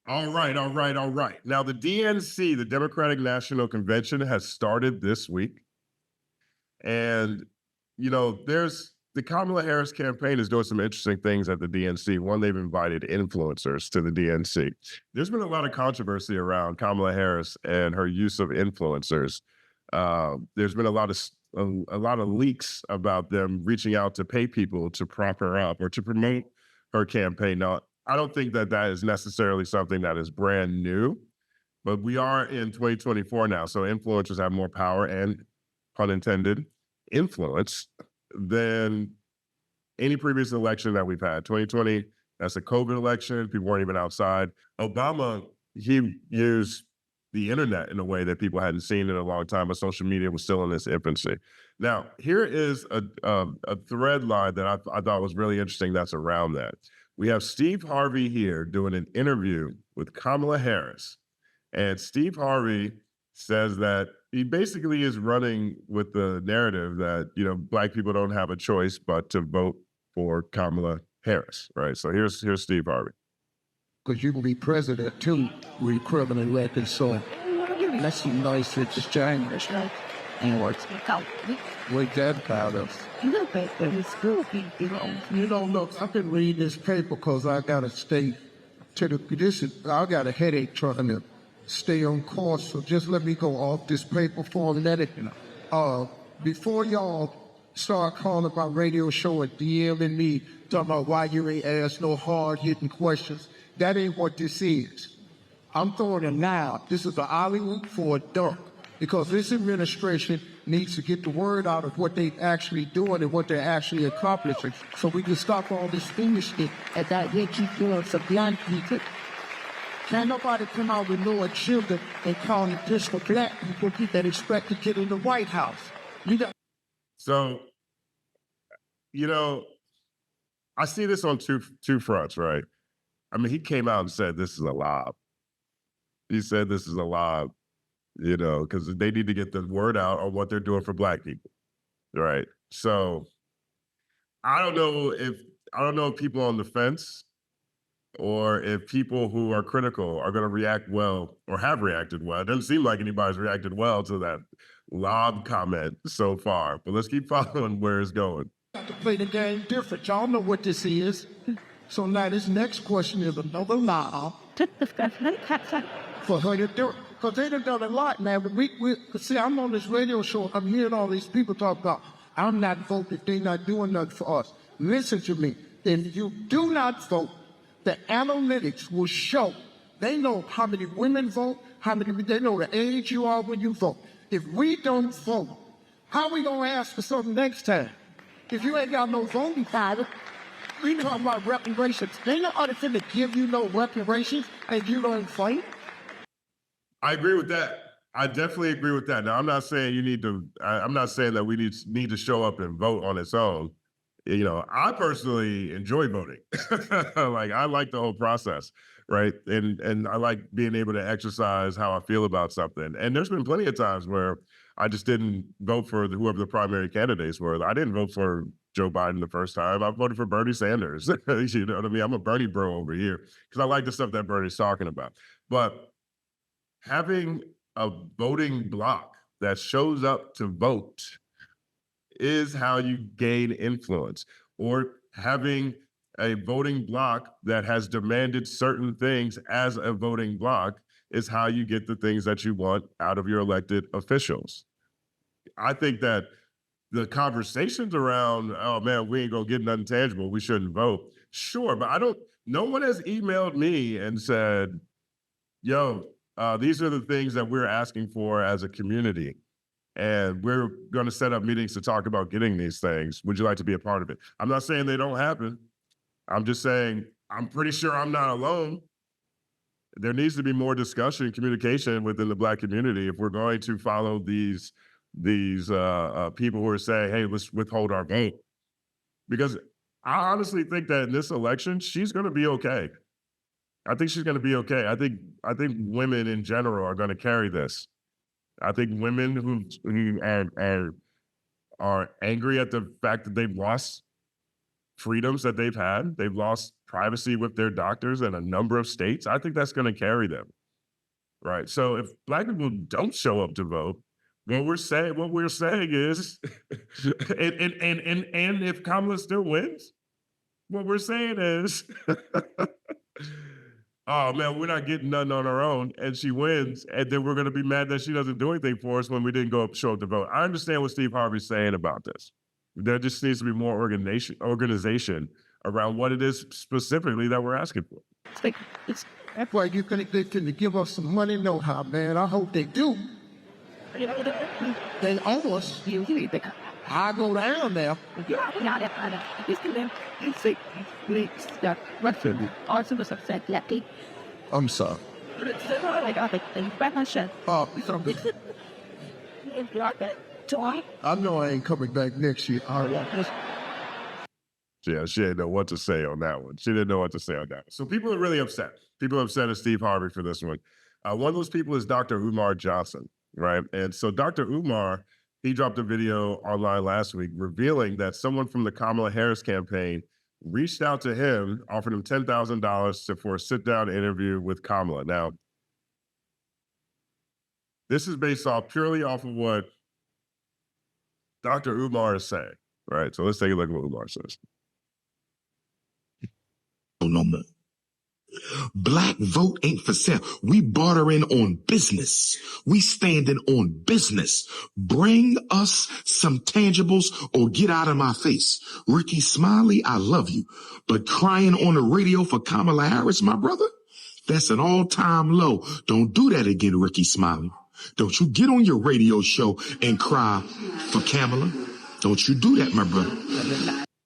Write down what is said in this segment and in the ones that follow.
All right, all right, all right. Now, the DNC, the Democratic National Convention, has started this week. And, there's the Kamala Harris campaign is doing some interesting things at the DNC. One, they've invited influencers to the DNC. There's been a lot of controversy around Kamala Harris and her use of influencers. There's been a lot of leaks about them reaching out to pay people to prop her up or to promote her campaign. Now, I don't think that that is necessarily something that is brand new, but we are in 2024 now, so influencers have more power and, pun intended, influence than any previous election that we've had. 2020, that's a COVID election. People weren't even outside. Obama, he used the internet in a way that people hadn't seen in a long time, but social media was still in its infancy. Now, here is a thread line that I thought was really interesting that's around that. We have Steve Harvey here doing an interview with Kamala Harris. And Steve Harvey says that he basically is running with the narrative that, Black people don't have a choice but to vote for Kamala Harris, right? So here's Steve Harvey. Because you can be president too with criminal records, so let's see nice with this Chinese and what's with that kind of. Look, I've been reading this paper because I got to stay to the condition. I got a headache trying to stay on course, so just let me go off this paper for a minute. Before y'all start calling my radio show and DMing me, talking about why you ain't ask no hard-hitting questions, that ain't what this is. I'm throwing it now. This is a Hollywood for a duck, because this administration needs to get the word out of what they're actually doing and what they're actually accomplishing, so we can stop all this foolishness and that they keep doing for blind people. Now nobody come out with no children and call it just for Black people that expect to get in the White House. So, I see this on two fronts, right? I mean, he came out and said this is a lie. He said this is a lie, because they need to get the word out on what they're doing for Black people, right? So I don't know if people on the fence or if people who are critical are going to react well or have reacted well. It doesn't seem like anybody's reacted well to that lob comment so far, but let's keep following where it's going. To play the game different. Y'all know what this is. So now this next question is another lie for her to do it. Because they done done a lot now. See, I'm on this radio show, I'm hearing all these people talk about, I'm not voting, they're not doing nothing for us. Listen to me. If you do not vote, the analytics will show. They know how many women vote, they know the age you are when you vote. If we don't vote, how we gonna ask for something next time? If you ain't got no voting power, we talk about reparations. They know how to give you no reparations and you don't fight. I agree with that. I definitely agree with that. Now, I'm not saying I'm not saying that we need to show up and vote on its own. I personally enjoy voting. Like, I like the whole process, right? And I like being able to exercise how I feel about something. And there's been plenty of times where I just didn't vote for whoever the primary candidates were. I didn't vote for Joe Biden the first time. I voted for Bernie Sanders. You know what I mean? I'm a Bernie bro over here because I like the stuff that Bernie's talking about. But having a voting bloc that shows up to vote is how you gain influence, or having a voting bloc that has demanded certain things as a voting bloc is how you get the things that you want out of your elected officials. I think that the conversations around, oh man, we ain't gonna get nothing tangible, we shouldn't vote. Sure, but no one has emailed me and said, yo, these are the things that we're asking for as a community. And we're going to set up meetings to talk about getting these things. Would you like to be a part of it? I'm not saying they don't happen. I'm just saying, I'm pretty sure I'm not alone. There needs to be more discussion, communication within the Black community if we're going to follow these people who are saying, hey, let's withhold our vote. Because I honestly think that in this election, she's going to be okay. I think she's going to be okay. I think women in general are going to carry this. I think women who are angry at the fact that they've lost freedoms that they've had. They've lost privacy with their doctors in a number of states. I think that's going to carry them, right? So if Black people don't show up to vote, what we're saying is, and if Kamala still wins, what we're saying is, oh man, we're not getting nothing on our own, and she wins, and then we're going to be mad that she doesn't do anything for us when we didn't show up to vote. I understand what Steve Harvey's saying about this. There just needs to be more organization around what it is specifically that we're asking for. That's why you think they can give us some money, no how, man. I hope they do. They owe us. I go down there. I'm sorry. I know I ain't coming back next year. All right. Yeah, she didn't know what to say on that one. She didn't know what to say on that one. So people are really upset. People are upset at Steve Harvey for this one. One of those people is Dr. Umar Johnson, right? And so Dr. Umar, he dropped a video online last week revealing that someone from the Kamala Harris campaign reached out to him, offered him $10,000 for a sit-down interview with Kamala. Now, this is based purely off of what Dr. Umar is saying, right? So let's take a look at what Umar says. No more. Black vote ain't for sale. We bartering on business. We standing on business. Bring us some tangibles or get out of my face. Rickey Smiley, I love you. But crying on the radio for Kamala Harris, my brother, that's an all-time low. Don't do that again, Rickey Smiley. Don't you get on your radio show and cry for Kamala. Don't you do that, my brother.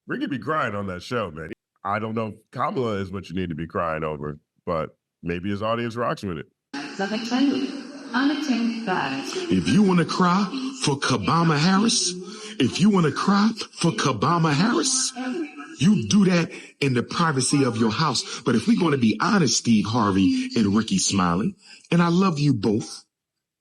Rickey be crying on that show, man. I don't know if Kamala is what you need to be crying over, but maybe his audience rocks with it. If you want to cry for Kamala Harris, you do that in the privacy of your house. But if we're going to be honest, Steve Harvey and Rickey Smiley, and I love you both,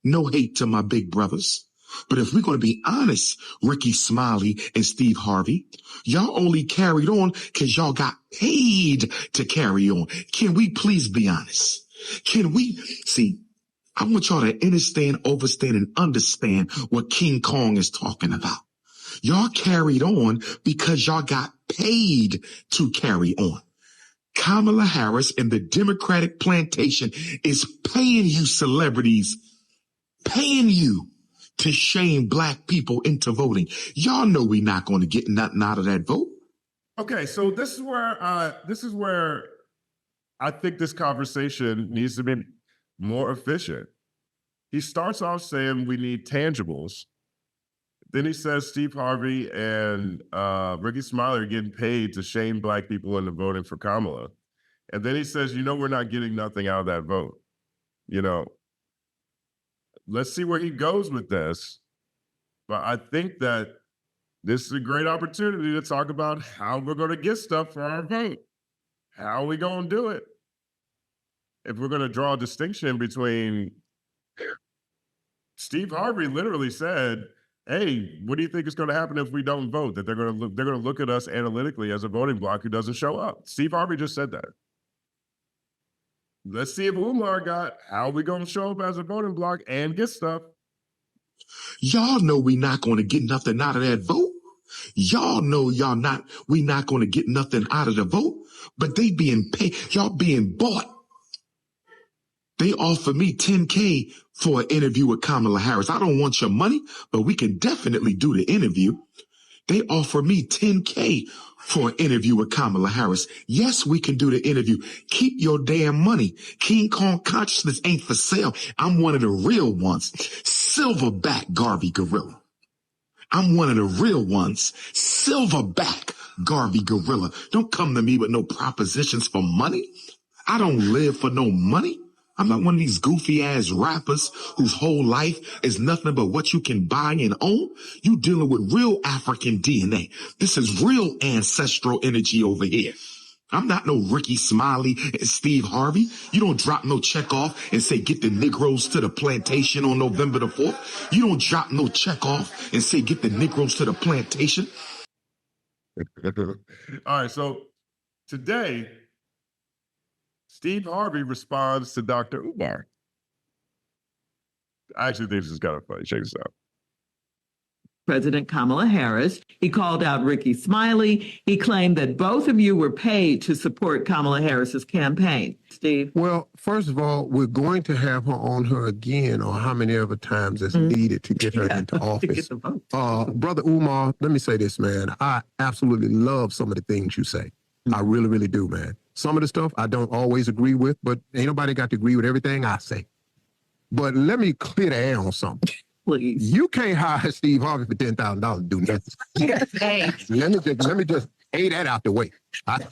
no hate to my big brothers. But if we're going to be honest, Rickey Smiley and Steve Harvey, y'all only carried on because y'all got paid to carry on. Can we please be honest? Can we see? I want y'all to understand, overstand, and understand what King Kong is talking about. Y'all carried on because y'all got paid to carry on. Kamala Harris and the Democratic plantation is paying you celebrities, paying you to shame Black people into voting. Y'all know we're not going to get nothing out of that vote. Okay, so this is where I think this conversation needs to be more efficient. He starts off saying we need tangibles. Then he says Steve Harvey and Rickey Smiley are getting paid to shame Black people into voting for Kamala. And then he says, we're not getting nothing out of that vote. Let's see where he goes with this. But I think that this is a great opportunity to talk about how we're going to get stuff for our vote. How are we going to do it? If we're going to draw a distinction between Steve Harvey literally said, hey, what do you think is going to happen if we don't vote? That they're going to look at us analytically as a voting bloc who doesn't show up. Steve Harvey just said that. Let's see if Umar got how we going to show up as a voting bloc and get stuff. Y'all know we not going to get nothing out of that vote. Y'all know we not going to get nothing out of the vote, but they being paid, y'all being bought. They offer me $10K for an interview with Kamala Harris. I don't want your money, but we can definitely do the interview. They offer me $10K for an interview with Kamala Harris. Yes, we can do the interview. Keep your damn money. King Kong consciousness ain't for sale. I'm one of the real ones. Silverback Garvey Gorilla. I'm one of the real ones. Silverback Garvey Gorilla. Don't come to me with no propositions for money. I don't live for no money. I'm not one of these goofy ass rappers whose whole life is nothing but what you can buy and own. You dealing with real African DNA. This is real ancestral energy over here. I'm not no Rickey Smiley and Steve Harvey. You don't drop no check off and say, get the Negroes to the plantation on November the 4th. You don't drop no check off and say, get the Negroes to the plantation. All right, so today, Steve Harvey responds to Dr. Umar. I actually think this is kind of funny. Check this out. President Kamala Harris. He called out Rickey Smiley. He claimed that both of you were paid to support Kamala Harris's campaign. Steve? Well, first of all, we're going to have her on her again, or how many other times it's needed to get her into To office. get the vote. Brother Umar, let me say this, man. I absolutely love some of the things you say. I really, really do, man. Some of the stuff I don't always agree with, but ain't nobody got to agree with everything I say. But let me clear the air on something. Please. You can't hire Steve Harvey for $10,000 to do nothing. Hey, Let me just A that out the way.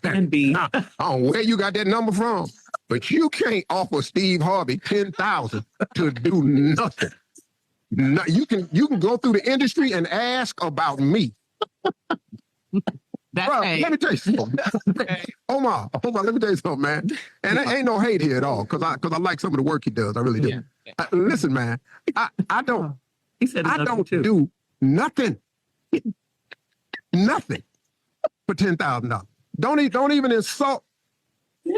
and B. I don't know where you got that number from, but you can't offer Steve Harvey $10,000 to do nothing. No, you can go through the industry and ask about me. That's Bro, hey. let me tell you something. Omar, let me tell you something, man. And there ain't no hate here at all, because I like some of the work he does. I really do. Listen, man, I don't He said I don't do nothing. Nothing for $10,000. Don't even insult.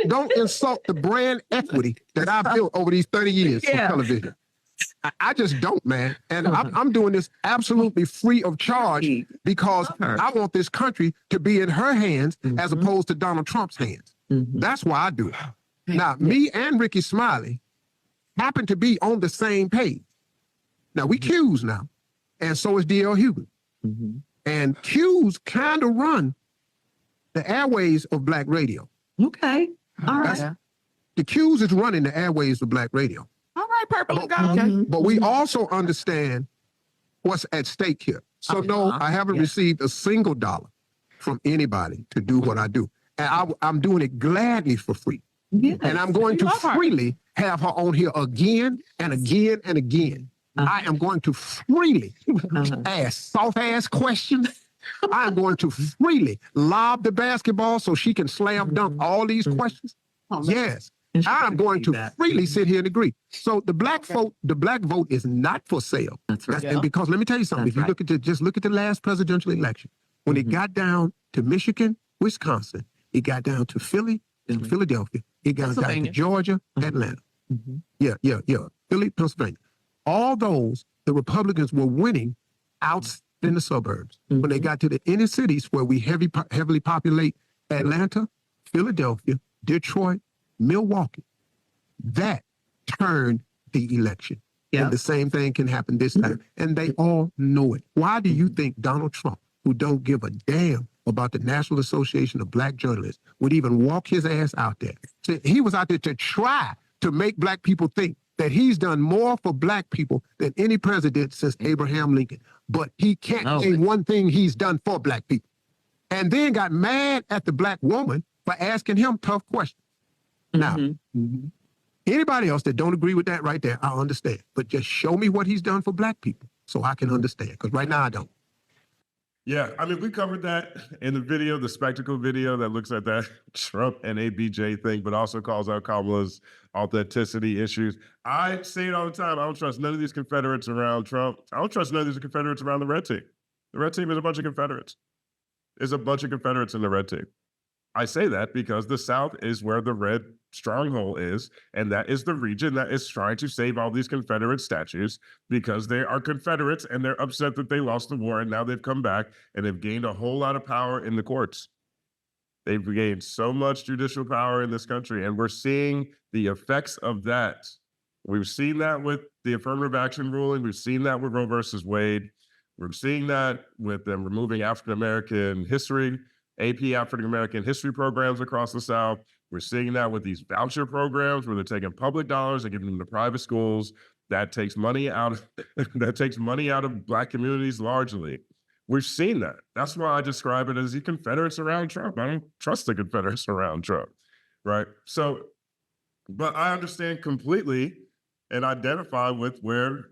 Don't insult the brand equity that I've built over these 30 years of television. I just don't, man. And I'm doing this absolutely free of charge because I want this country to be in her hands as opposed to Donald Trump's hands. That's why I do it. Now, me and Rickey Smiley happen to be on the same page. Now, we Q's now, and so is D.L. Hughley. And Q's kind of run the airways of Black radio. Okay. All right. The Q's is running the airways of Black radio. All right, Purple. Okay. But we also understand what's at stake here. So no, I haven't received a single dollar from anybody to do what I do. And I'm doing it gladly for free. Yes. And I'm going to freely have her on here again and again and again. I am going to freely ask soft-ass questions. I am going to freely lob the basketball so she can slam dunk all these questions. Yes. I'm going to freely sit here and agree. So the black vote is not for sale. That's right. And because let me tell you something, if you look at just look at the last presidential election, when it got down to Michigan, Wisconsin, it got down to Philly, and Philadelphia, it got down to Georgia, Atlanta. Yeah. Philly, Pennsylvania. All those, the Republicans were winning out in the suburbs. When they got to the inner cities where we heavily populate Atlanta, Philadelphia, Detroit, Milwaukee, that turned the election. And the same thing can happen this time. And they all know it. Why do you think Donald Trump, who don't give a damn about the National Association of Black Journalists, would even walk his ass out there? So he was out there to try to make Black people think that he's done more for Black people than any president since Abraham Lincoln. But he can't say one thing he's done for Black people. And then got mad at the Black woman for asking him tough questions. Now, anybody else that don't agree with that right there, I understand. But just show me what he's done for Black people so I can understand. Because right now I don't. Yeah, I mean, we covered that in the video, the spectacle video that looks at that Trump and ABJ thing, but also calls out Kamala's authenticity issues. I say it all the time. I don't trust none of these Confederates around Trump. I don't trust none of these Confederates around the red team. The red team is a bunch of Confederates. There's a bunch of Confederates in the red team. I say that because the South is where the red stronghold is, and that is the region that is trying to save all these Confederate statues because they are Confederates and they're upset that they lost the war and now they've come back and they've gained a whole lot of power in the courts. They've gained so much judicial power in this country, and we're seeing the effects of that. We've seen that with the affirmative action ruling. We've seen that with Roe versus Wade. We're seeing that with them removing African-American history, AP African-American history programs across the South. We're seeing that with these voucher programs where they're taking public dollars and giving them to private schools. That takes money out of Black communities largely. We've seen that. That's why I describe it as the Confederates around Trump. I don't trust the Confederates around Trump, right? So, but I understand completely and identify with where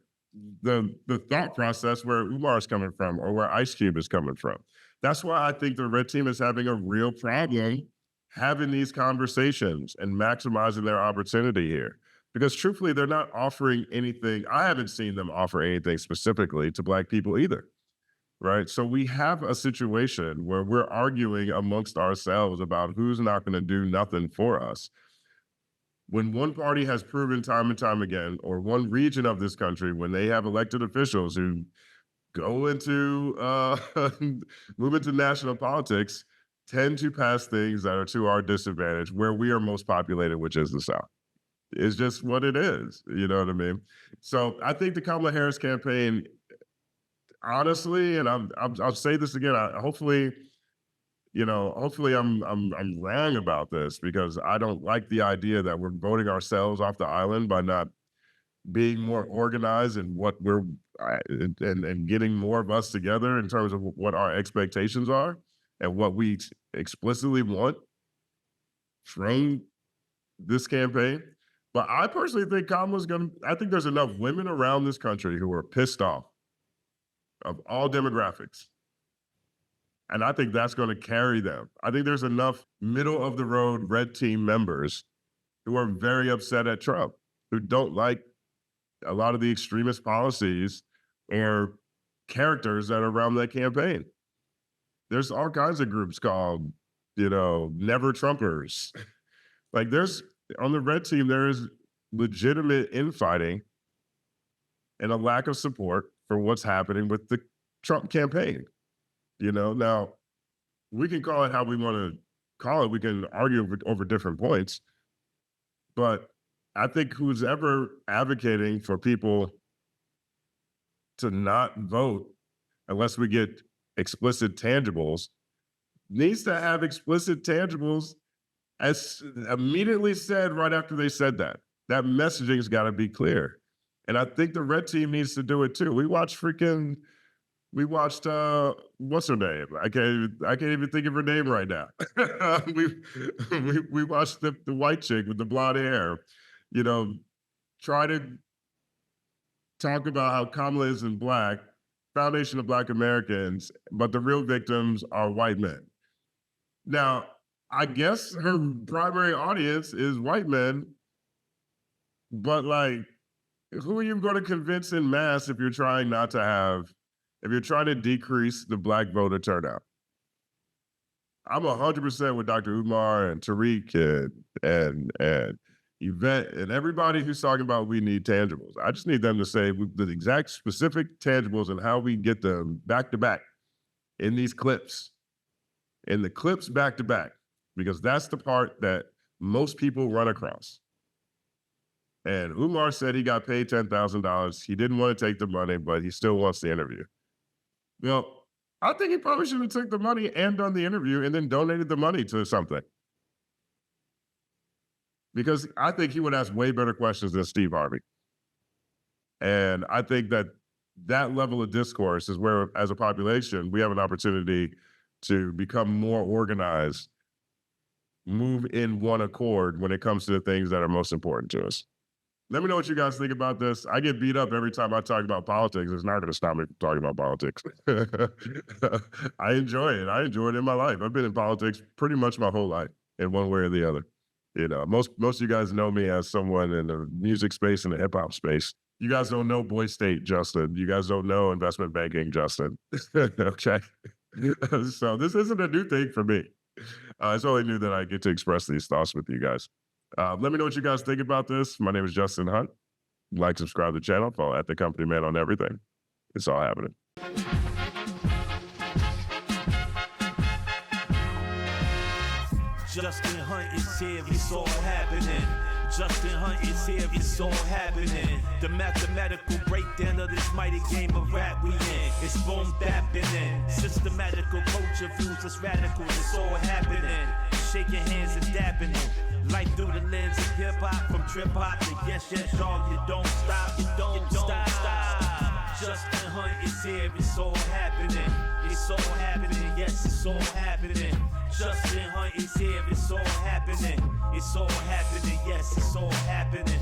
the thought process where Umar is coming from or where Ice Cube is coming from. That's why I think the red team is having a real problem having these conversations and maximizing their opportunity here. Because truthfully, they're not offering anything. I haven't seen them offer anything specifically to Black people either. right? So we have a situation where we're arguing amongst ourselves about who's not going to do nothing for us. When one party has proven time and time again, or one region of this country, when they have elected officials who go into move into national politics, tend to pass things that are to our disadvantage where we are most populated, which is the South. It's just what it is. You know what I mean? So I think the Kamala Harris campaign, honestly, and I'll say this again. Hopefully, hopefully I'm wrong about this, because I don't like the idea that we're voting ourselves off the island by not being more organized and what we're and getting more of us together in terms of what our expectations are and what we explicitly want from this campaign. But I personally think I think there's enough women around this country who are pissed off of all demographics. And I think that's going to carry them. I think there's enough middle of the road red team members who are very upset at Trump, who don't like a lot of the extremist policies or characters that are around that campaign. There's all kinds of groups called, Never Trumpers. Like on the red team, there is legitimate infighting and a lack of support for what's happening with the Trump campaign. Now we can call it how we want to call it. We can argue over different points, but I think who's ever advocating for people to not vote unless we get explicit tangibles needs to have explicit tangibles as immediately said right after they said that. That messaging's got to be clear. And I think the red team needs to do it too. We watched what's her name? I can't even think of her name right now. we watched the white chick with the blonde hair, try to talk about how Kamala isn't Black, Foundation of Black Americans, but the real victims are white men. Now, I guess her primary audience is white men, but who are you going to convince in mass if you're trying to decrease the Black voter turnout? I'm 100% with Dr. Umar and Tariq and Yvette and everybody who's talking about we need tangibles. I just need them to say the exact specific tangibles and how we get them back to back in these clips. In the clips back to back, because that's the part that most people run across. And Umar said he got paid $10,000. He didn't want to take the money, but he still wants the interview. Well, I think he probably should have took the money and done the interview and then donated the money to something. Because I think he would ask way better questions than Steve Harvey. And I think that level of discourse is where, as a population, we have an opportunity to become more organized, move in one accord when it comes to the things that are most important to us. Let me know what you guys think about this. I get beat up every time I talk about politics. It's not going to stop me from talking about politics. I enjoy it. I enjoy it in my life. I've been in politics pretty much my whole life in one way or the other. Most of you guys know me as someone in the music space and the hip hop space. You guys don't know Boy State, Justin. You guys don't know investment banking, Justin. Okay. So this isn't a new thing for me. It's only new that I get to express these thoughts with you guys. Let me know what you guys think about this. My name is Justin Hunt. Like, subscribe to the channel. Follow @thecompanyman on everything. It's all happening. Justin Hunt is here, it's all happening. Justin Hunt is here, it's all happening. The mathematical breakdown of this mighty game of rap we in. It's boom bapping. Systematical culture views us radical, it's all happening. Shaking hands and dapping it. Life through the lens of hip hop, from trip hop to yes, y'all, you don't stop, you don't stop. Justin Hunt is here, it's all happening. It's all happening, yes, it's all happening. Justin Hunt is here, it's all happening. It's all happening, yes, it's all happening.